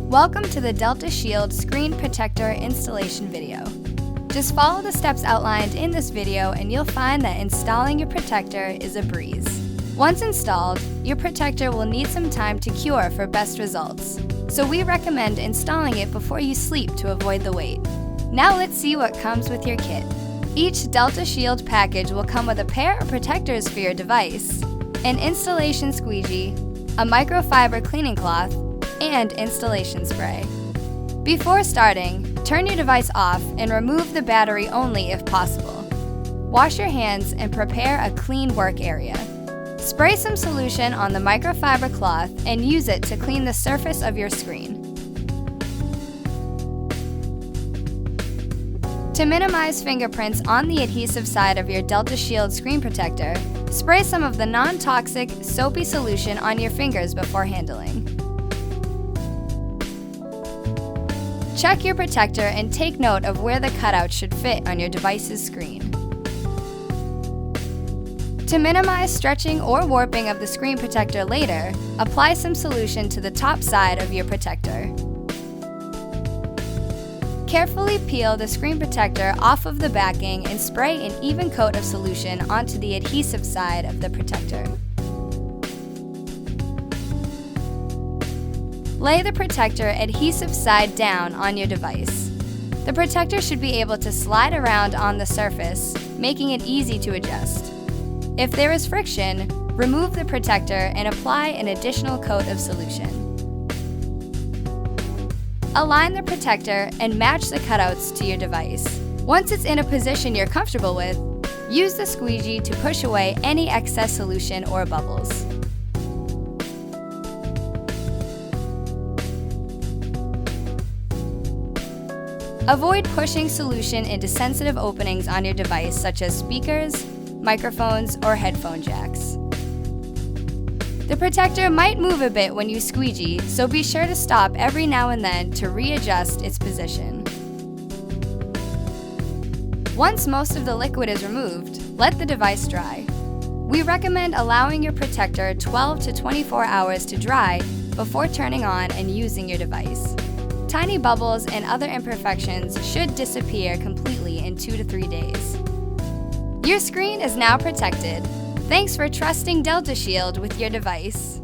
Welcome to the Deltashield screen protector installation video. Just follow the steps outlined in this video and you'll find that installing your protector is a breeze. Once installed, your protector will need some time to cure for best results, so we recommend installing it before you sleep to avoid the wait. Now let's see what comes with your kit. Each Deltashield package will come with a pair of protectors for your device, an installation squeegee, a microfiber cleaning cloth, and installation spray. Before starting, turn your device off and remove the battery only if possible. Wash your hands and prepare a clean work area. Spray some solution on the microfiber cloth and use it to clean the surface of your screen. To minimize fingerprints on the adhesive side of your Deltashield screen protector, spray some of the non-toxic, soapy solution on your fingers before handling. Check your protector and take note of where the cutout should fit on your device's screen. To minimize stretching or warping of the screen protector later, apply some solution to the top side of your protector. Carefully peel the screen protector off of the backing and spray an even coat of solution onto the adhesive side of the protector. Lay the protector adhesive side down on your device. The protector should be able to slide around on the surface, making it easy to adjust. If there is friction, remove the protector and apply an additional coat of solution. Align the protector and match the cutouts to your device. Once it's in a position you're comfortable with, use the squeegee to push away any excess solution or bubbles. Avoid pushing solution into sensitive openings on your device such as speakers, microphones, or headphone jacks. The protector might move a bit when you squeegee, so be sure to stop every now and then to readjust its position. Once most of the liquid is removed, let the device dry. We recommend allowing your protector 12 to 24 hours to dry before turning on and using your device. Tiny bubbles and other imperfections should disappear completely in 2 to 3 days. Your screen is now protected. Thanks for trusting Deltashield with your device.